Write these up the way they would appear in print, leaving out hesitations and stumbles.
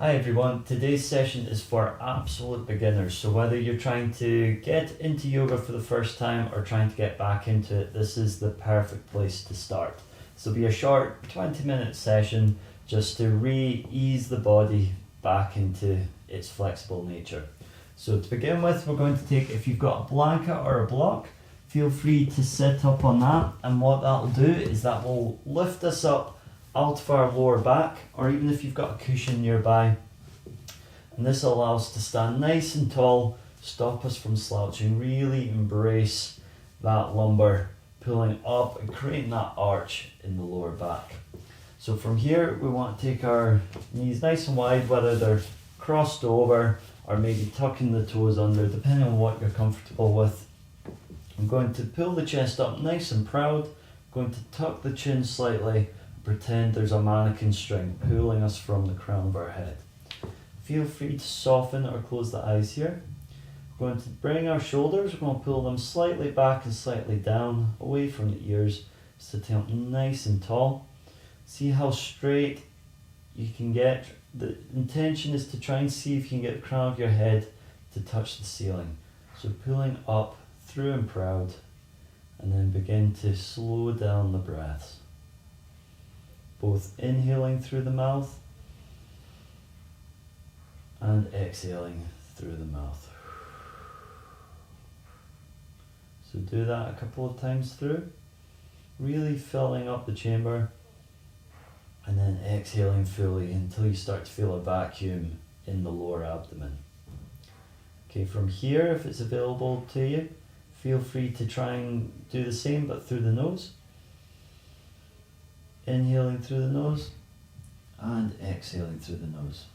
Hi everyone, today's session is for absolute beginners. So whether you're trying to get into yoga for the first time or trying to get back into it, this is the perfect place to start. This will be a short 20-minute session just to re-ease the body back into its flexible nature. So to begin with, we're going to take, if you've got a blanket or a block, feel free to sit up on that, and what that'll do is that will lift us up out of our lower back, or even if you've got a cushion nearby, and this will allow us to stand nice and tall, stop us from slouching, really embrace that lumbar pulling up and creating that arch in the lower back. So from here we want to take our knees nice and wide, whether they're crossed over or maybe tucking the toes under, depending on what you're comfortable with. I'm going to pull the chest up nice and proud, going to tuck the chin slightly, pretend there's a mannequin string pulling us from the crown of our head. Feel free to soften or close the eyes here. We're going to bring our shoulders, we're going to pull them slightly back and slightly down, away from the ears, sitting up nice and tall. See how straight you can get. The intention is to try and see if you can get the crown of your head to touch the ceiling. So pulling up through and proud, and then begin to slow down the breaths. Both inhaling through the mouth and exhaling through the mouth. So do that a couple of times through, really filling up the chamber, and then exhaling fully until you start to feel a vacuum in the lower abdomen. Okay, from here, if it's available to you, feel free to try and do the same but through the nose. Inhaling through the nose and exhaling through the nose.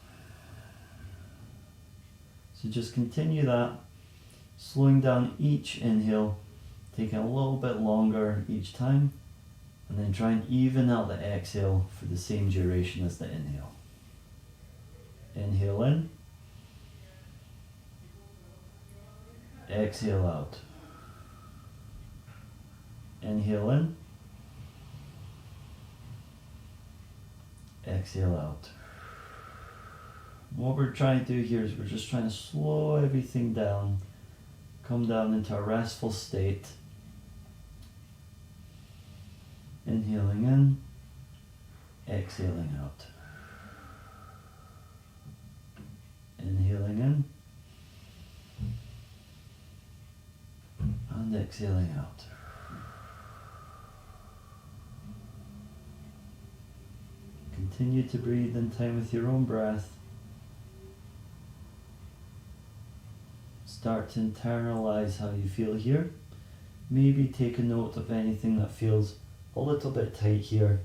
So just continue that, slowing down each inhale, taking a little bit longer each time, and then try and even out the exhale for the same duration as the inhale. Inhale in, exhale out. Inhale in, exhale out. What we're trying to do here is we're just trying to slow everything down, come down into a restful state. Inhaling in, exhaling out. Inhaling in and exhaling out. Continue to breathe in time with your own breath. Start to internalize how you feel here. Maybe take a note of anything that feels a little bit tight here.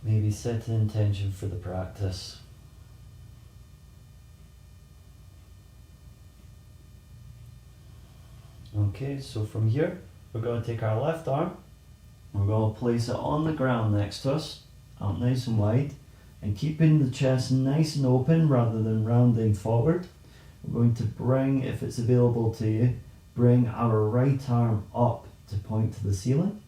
Maybe set an intention for the practice. Okay, so from here, we're going to take our left arm. We're going to place it on the ground next to us, out nice and wide, and keeping the chest nice and open rather than rounding forward. We're going to bring, if it's available to you, bring our right arm up to point to the ceiling.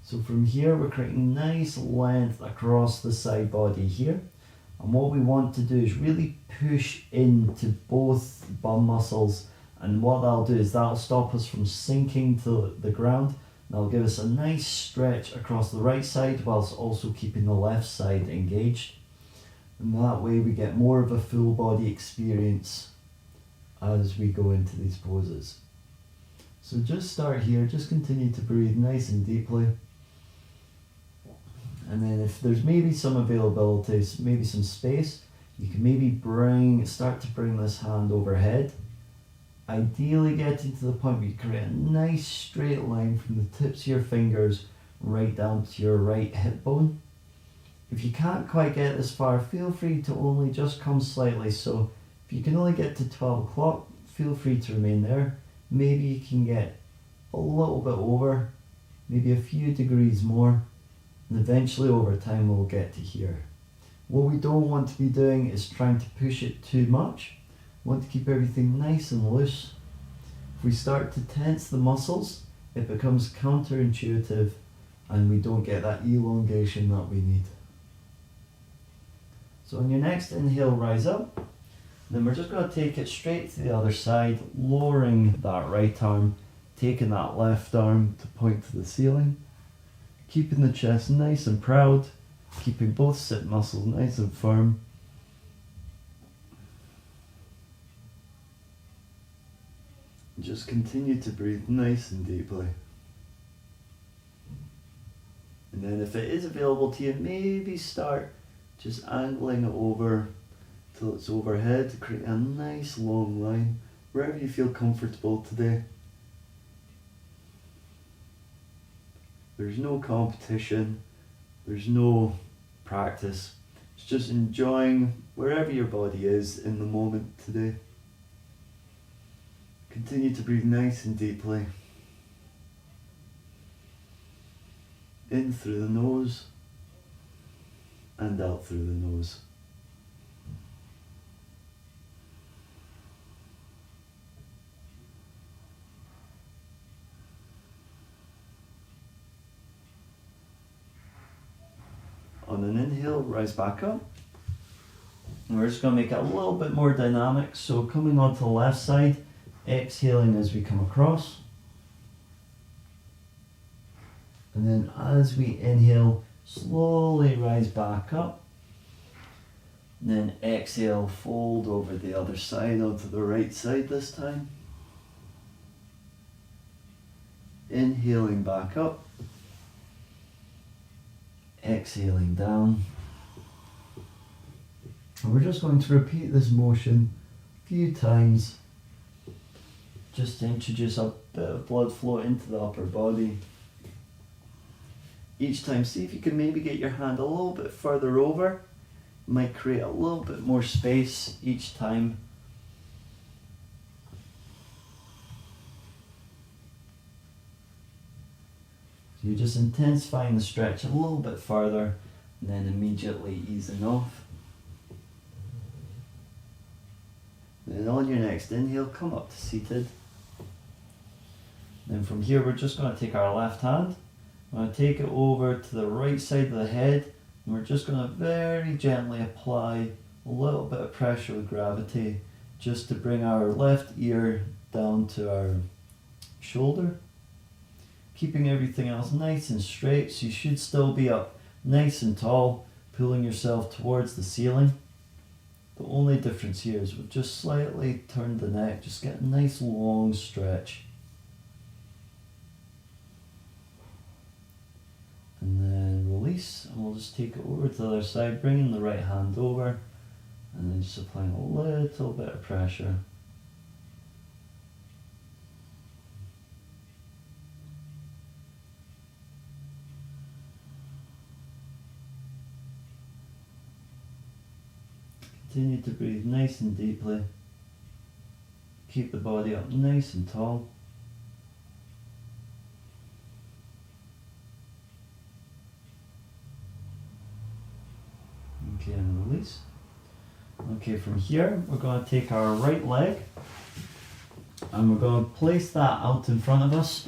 So from here, we're creating nice length across the side body here. And what we want to do is really push into both bum muscles. And what that'll do is that'll stop us from sinking to the ground. That'll give us a nice stretch across the right side whilst also keeping the left side engaged. And that way we get more of a full body experience as we go into these poses. So just start here, just continue to breathe nice and deeply. And then if there's maybe some availability, maybe some space, you can maybe start to bring this hand overhead. Ideally getting to the point where you create a nice straight line from the tips of your fingers right down to your right hip bone. If you can't quite get this far, feel free to only just come slightly. So if you can only get to 12 o'clock, feel free to remain there. Maybe you can get a little bit over, maybe a few degrees more, and eventually over time we'll get to here. What we don't want to be doing is trying to push it too much. We want to keep everything nice and loose. If we start to tense the muscles, it becomes counterintuitive and we don't get that elongation that we need. So on your next inhale, rise up. Then we're just going to take it straight to the other side, lowering that right arm, taking that left arm to point to the ceiling, keeping the chest nice and proud, keeping both sit muscles nice and firm. Just continue to breathe nice and deeply. And then if it is available to you, maybe start just angling it over till it's overhead to create a nice long line, wherever you feel comfortable today. There's no competition, there's no practice. It's just enjoying wherever your body is in the moment today. Continue to breathe nice and deeply. In through the nose and out through the nose. On an inhale, rise back up. And we're just going to make it a little bit more dynamic. So coming onto the left side, exhaling as we come across. And then as we inhale, slowly rise back up. And then exhale, fold over the other side onto the right side this time. Inhaling back up. Exhaling down. And we're just going to repeat this motion a few times, just to introduce a bit of blood flow into the upper body. Each time, see if you can maybe get your hand a little bit further over. It might create a little bit more space each time. So you're just intensifying the stretch a little bit further and then immediately easing off. Then on your next inhale, come up to seated. Then from here, we're just going to take our left hand. We're going to take it over to the right side of the head, and we're just going to very gently apply a little bit of pressure with gravity just to bring our left ear down to our shoulder. Keeping everything else nice and straight, so you should still be up nice and tall, pulling yourself towards the ceiling. The only difference here is we've just slightly turned the neck, just get a nice long stretch. And then release, and we'll just take it over to the other side, bringing the right hand over, and then just applying a little bit of pressure. Continue to breathe nice and deeply. Keep the body up nice and tall. Okay, and release. Okay, from here we're going to take our right leg and we're going to place that out in front of us,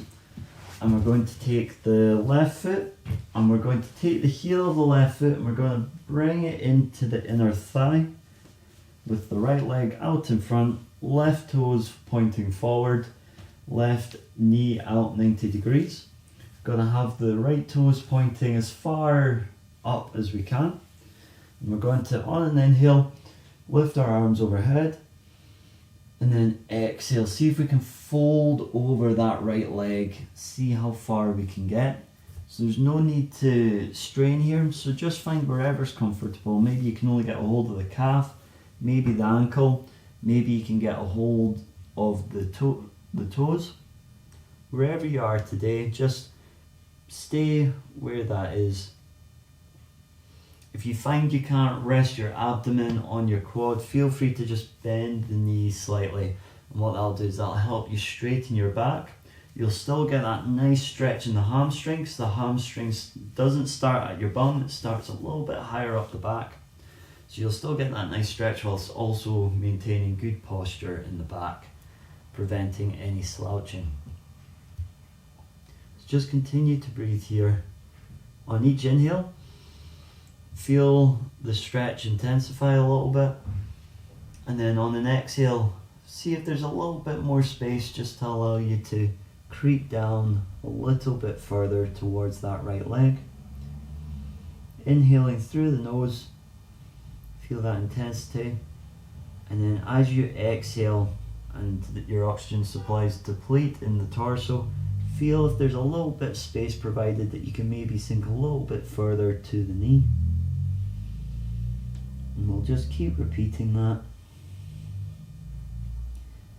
and we're going to take the left foot and we're going to take the heel of the left foot and we're going to bring it into the inner thigh with the right leg out in front, left toes pointing forward, left knee out 90 degrees. Going to have the right toes pointing as far up as we can. And we're going to, on an inhale, lift our arms overhead, and then exhale. See if we can fold over that right leg, see how far we can get. So there's no need to strain here, so just find wherever's comfortable. Maybe you can only get a hold of the calf, maybe the ankle, maybe you can get a hold of the toes. Wherever you are today, just stay where that is. If you find you can't rest your abdomen on your quad, feel free to just bend the knees slightly. And what that'll do is that'll help you straighten your back. You'll still get that nice stretch in the hamstrings. The hamstrings doesn't start at your bum, it starts a little bit higher up the back. So you'll still get that nice stretch whilst also maintaining good posture in the back, preventing any slouching. So just continue to breathe here. On each inhale, feel the stretch intensify a little bit, and then on an exhale, see if there's a little bit more space just to allow you to creep down a little bit further towards that right leg. Inhaling through the nose, feel that intensity, and then as you exhale and your oxygen supplies deplete in the torso, feel if there's a little bit of space provided that you can maybe sink a little bit further to the knee. And we'll just keep repeating that.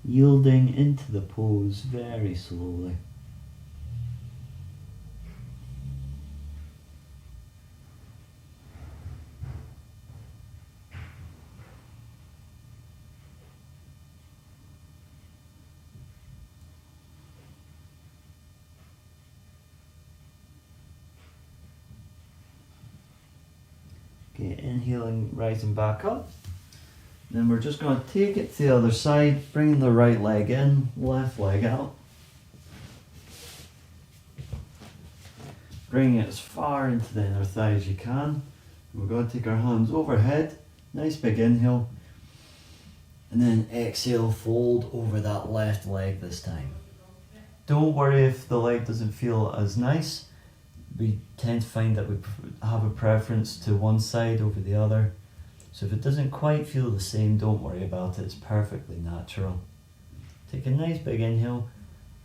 Yielding into the pose very slowly. Okay, inhaling, rising back up. Then we're just going to take it to the other side, bringing the right leg in, left leg out. Bringing it as far into the inner thigh as you can. We're going to take our hands overhead, nice big inhale. And then exhale, fold over that left leg this time. Don't worry if the leg doesn't feel as nice. We tend to find that we have a preference to one side over the other. So if it doesn't quite feel the same, don't worry about it. It's perfectly natural. Take a nice big inhale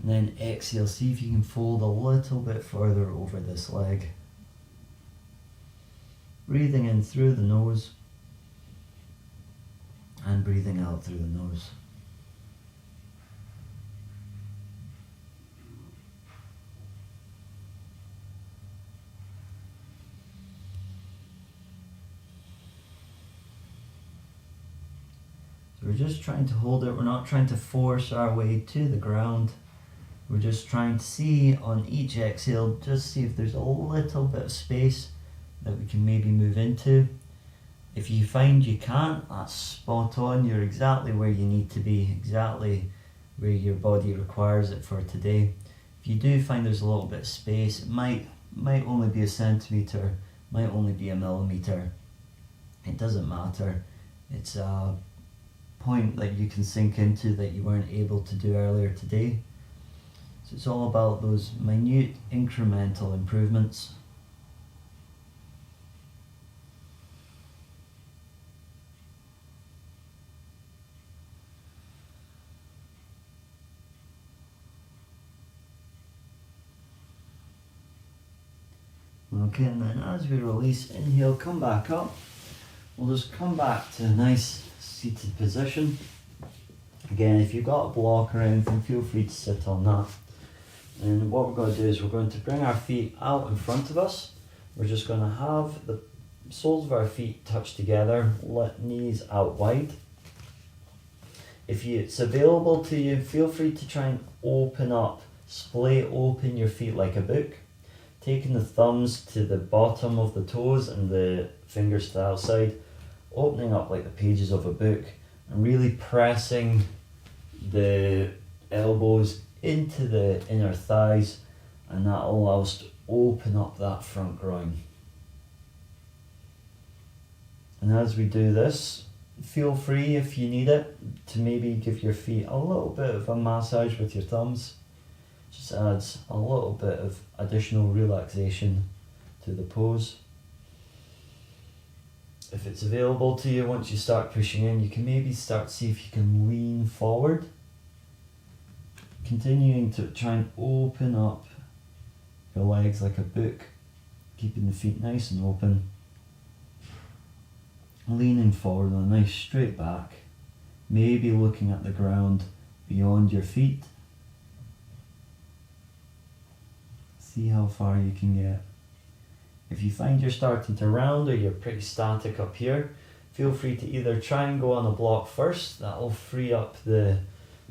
and then exhale. See if you can fold a little bit further over this leg. Breathing in through the nose and breathing out through the nose. We're just trying to hold it. We're not trying to force our way to the ground. We're just trying to see on each exhale, just see if there's a little bit of space that we can maybe move into. If you find you can't, that's spot on. You're exactly where you need to be, exactly where your body requires it for today. If you do find there's a little bit of space, it might only be a centimetre, might only be a millimetre. It doesn't matter. It's a point that you can sink into that you weren't able to do earlier today. So it's all about those minute incremental improvements. Okay, and then as we release, inhale, come back up. We'll just come back to a nice seated position. Again, if you've got a block or anything, feel free to sit on that. And what we're going to do is we're going to bring our feet out in front of us. We're just going to have the soles of our feet touch together, let knees out wide. If it's available to you, feel free to try and open up, splay open your feet like a book, taking the thumbs to the bottom of the toes and the fingers to the outside, opening up like the pages of a book and really pressing the elbows into the inner thighs, and that allows to open up that front groin. And as we do this, feel free if you need it to maybe give your feet a little bit of a massage with your thumbs. Just adds a little bit of additional relaxation to the pose. If it's available to you, once you start pushing in, you can maybe start to see if you can lean forward. Continuing to try and open up your legs like a book, keeping the feet nice and open. Leaning forward on a nice straight back, maybe looking at the ground beyond your feet. See how far you can get. If you find you're starting to round or you're pretty static up here, feel free to either try and go on a block first, that'll free up the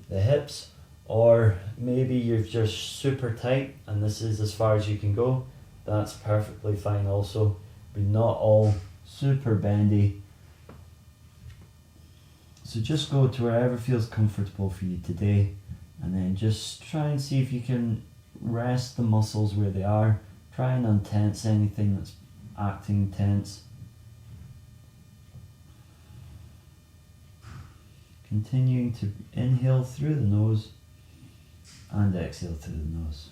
hips, or maybe you're just super tight and this is as far as you can go. That's perfectly fine also, but not all super bendy. So just go to wherever feels comfortable for you today, and then just try and see if you can rest the muscles where they are. Try and untense anything that's acting tense. Continuing to inhale through the nose and exhale through the nose.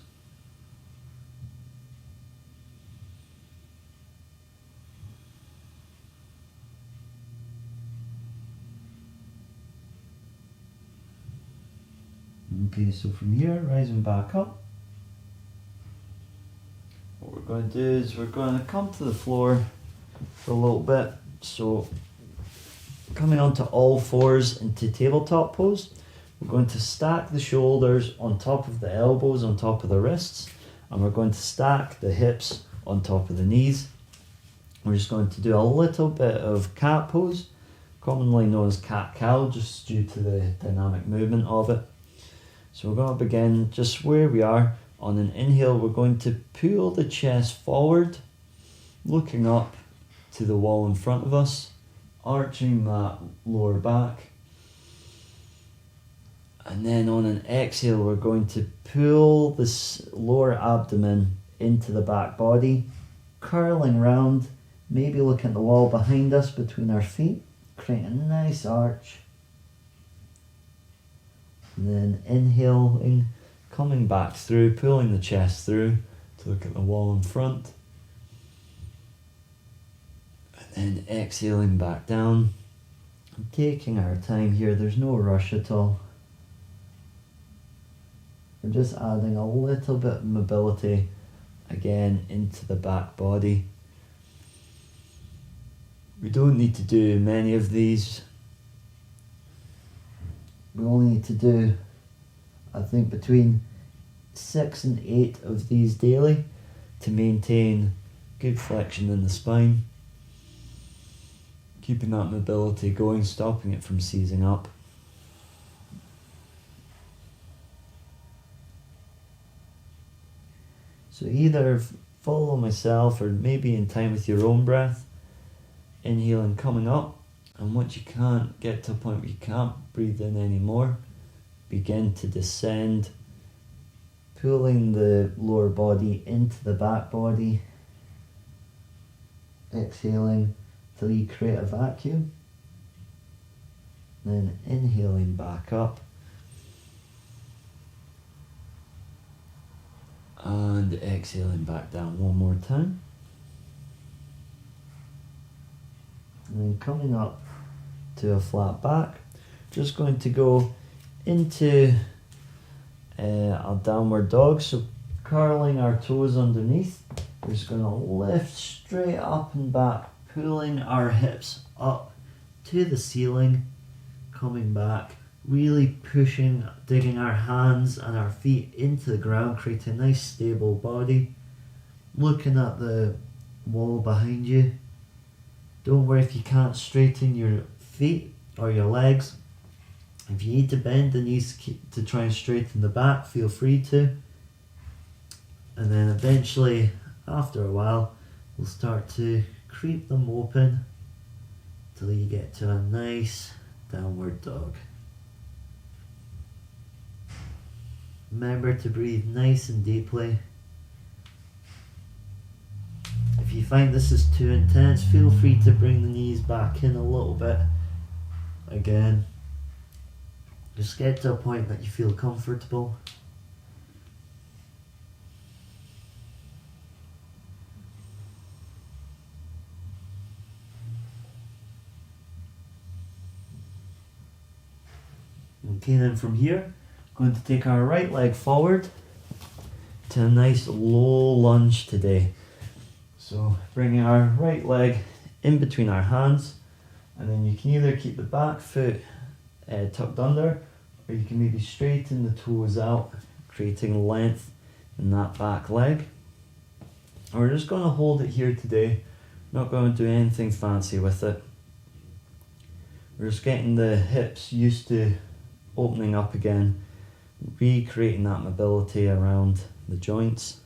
Okay, so from here, rising back up, what we're going to do is we're going to come to the floor for a little bit. So coming onto all fours into tabletop pose, we're going to stack the shoulders on top of the elbows, on top of the wrists, and we're going to stack the hips on top of the knees. We're just going to do a little bit of cat pose, commonly known as cat-cow, just due to the dynamic movement of it. So we're going to begin just where we are. On an inhale, we're going to pull the chest forward, looking up to the wall in front of us, arching that lower back. And then on an exhale, we're going to pull this lower abdomen into the back body, curling round, maybe look at the wall behind us between our feet, create a nice arch. And then inhaling, coming back through, pulling the chest through to look at the wall in front. And then exhaling back down. And taking our time here, there's no rush at all. We're just adding a little bit of mobility again into the back body. We don't need to do many of these. We only need to do, I think, between 6 and 8 of these daily to maintain good flexion in the spine, keeping that mobility going, stopping it from seizing up. So either follow myself or maybe in time with your own breath, inhaling, coming up, and once you can't get to a point where you can't breathe in anymore, begin to descend, pulling the lower body into the back body, exhaling till you create a vacuum, then inhaling back up, and exhaling back down one more time, and then coming up to a flat back. Just going to go into a downward dog, so curling our toes underneath. We're just going to lift straight up and back, pulling our hips up to the ceiling, coming back, really pushing, digging our hands and our feet into the ground, creating a nice stable body, looking at the wall behind you. Don't worry if you can't straighten your feet or your legs. If you need to bend the knees to try and straighten the back, feel free to. And then eventually, after a while, we'll start to creep them open till you get to a nice downward dog. Remember to breathe nice and deeply. If you find this is too intense, feel free to bring the knees back in a little bit. Again, just get to a point that you feel comfortable. Okay, then from here, going to take our right leg forward to a nice low lunge today. So bringing our right leg in between our hands, and then you can either keep the back foot tucked under, or you can maybe straighten the toes out, creating length in that back leg. And we're just going to hold it here today, not going to do anything fancy with it. We're just getting the hips used to opening up again, recreating that mobility around the joints.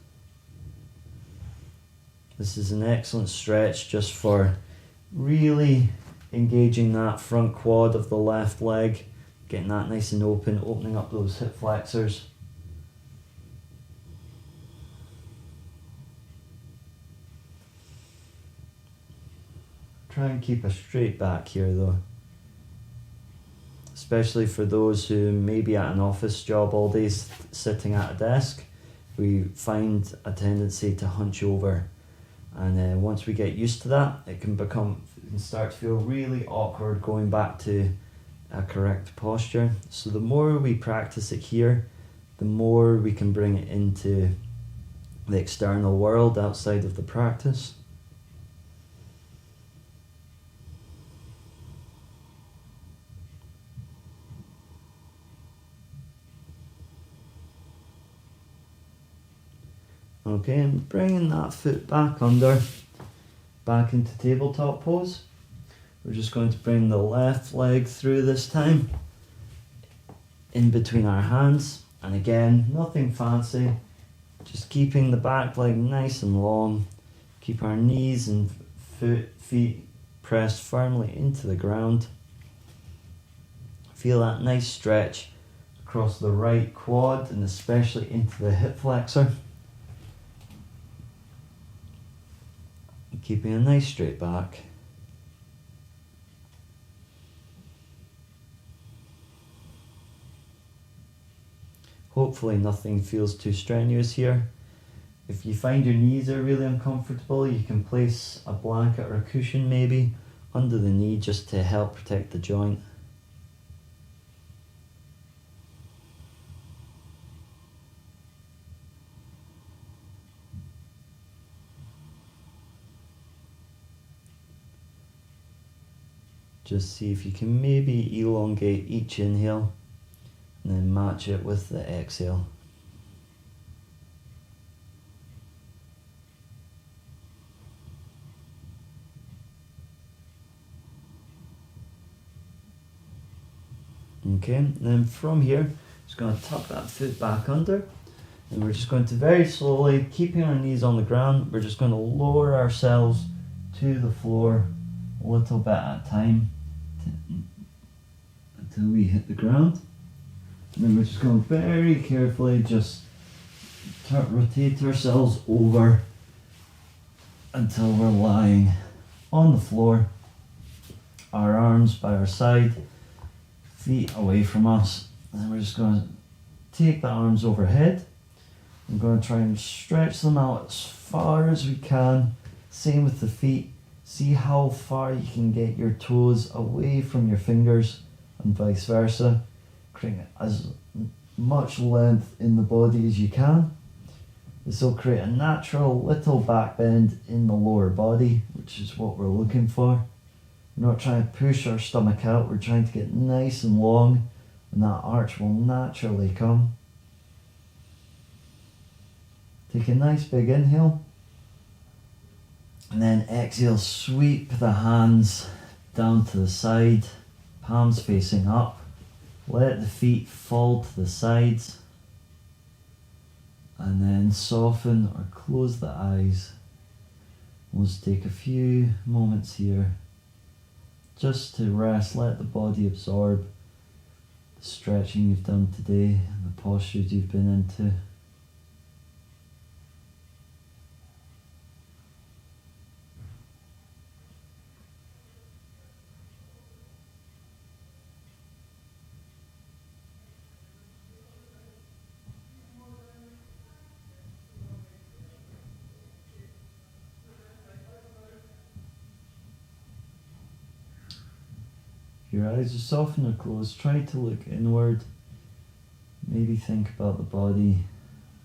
This is an excellent stretch just for really engaging that front quad of the left leg, getting that nice and open, opening up those hip flexors. Try and keep a straight back here though. especially for those who may be at an office job all day sitting at a desk. We find a tendency to hunch over, and once we get used to that, it can start to feel really awkward going back to a correct posture. So the more we practice it here, the more we can bring it into the external world outside of the practice. Okay, and bringing that foot back into tabletop pose. We're just going to bring the left leg through this time, in between our hands. And again, nothing fancy, just keeping the back leg nice and long. Keep our knees and feet pressed firmly into the ground. Feel that nice stretch across the right quad and especially into the hip flexor. Keeping a nice straight back. Hopefully nothing feels too strenuous here. If you find your knees are really uncomfortable, you can place a blanket or a cushion maybe under the knee just to help protect the joint. Just see if you can maybe elongate each inhale and then match it with the exhale. Okay, and then from here, just going to tuck that foot back under, and we're just going to very slowly, keeping our knees on the ground, we're just going to lower ourselves to the floor a little bit at a time until we hit the ground. And then we're just going to very carefully just rotate ourselves over until we're lying on the floor, our arms by our side, feet away from us. And then we're just going to take the arms overhead. I'm going to try and stretch them out as far as we can. Same with the feet. See how far you can get your toes away from your fingers and vice versa. Creating as much length in the body as you can. This will create a natural little back bend in the lower body, which is what we're looking for. We're not trying to push our stomach out, we're trying to get nice and long, and that arch will naturally come. Take a nice big inhale, and then exhale, sweep the hands down to the side, palms facing up. Let the feet fall to the sides, and then soften or close the eyes. We'll just take a few moments here just to rest, let the body absorb the stretching you've done today and the postures you've been into. Your eyes are softened or closed. Try to look inward. Maybe think about the body.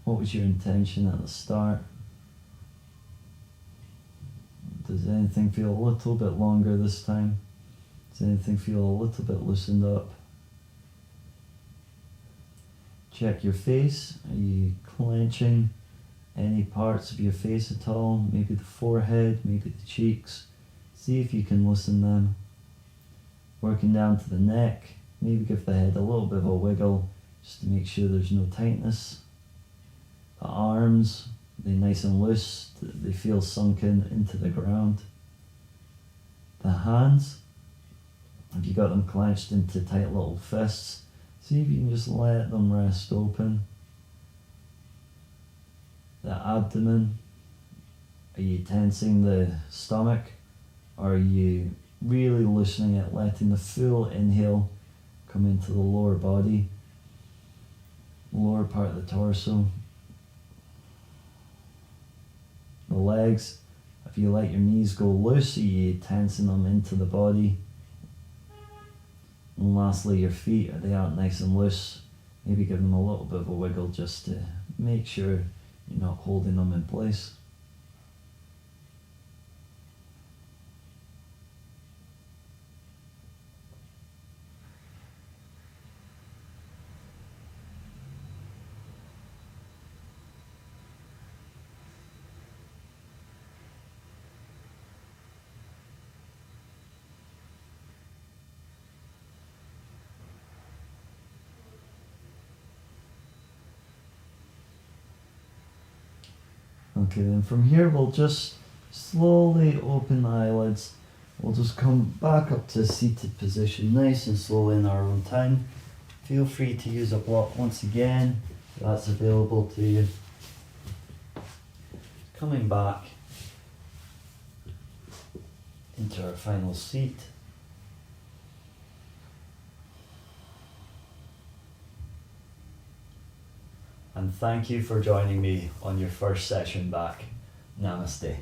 What was your intention at the start? Does anything feel a little bit longer this time? Does anything feel a little bit loosened up? Check your face. Are you clenching any parts of your face at all? Maybe the forehead, maybe the cheeks. See if you can loosen them. Working down to the neck, maybe give the head a little bit of a wiggle just to make sure there's no tightness. The arms, they're nice and loose, they feel sunken into the ground. The hands, have you got them clenched into tight little fists? See if you can just let them rest open. The abdomen, are you tensing the stomach? Or are you really loosening it, letting the full inhale Come into the lower body, lower part of the torso, the legs. If you let your knees go loose, you tensing them into the body. And lastly, your feet, are they out nice and loose? Maybe give them a little bit of a wiggle just to make sure you're not holding them in place. Okay, then from here we'll just slowly open the eyelids. We'll just come back up to a seated position, nice and slowly in our own time. Feel free to use a block once again, if that's available to you. Coming back into our final seat. And thank you for joining me on your first session back. Namaste.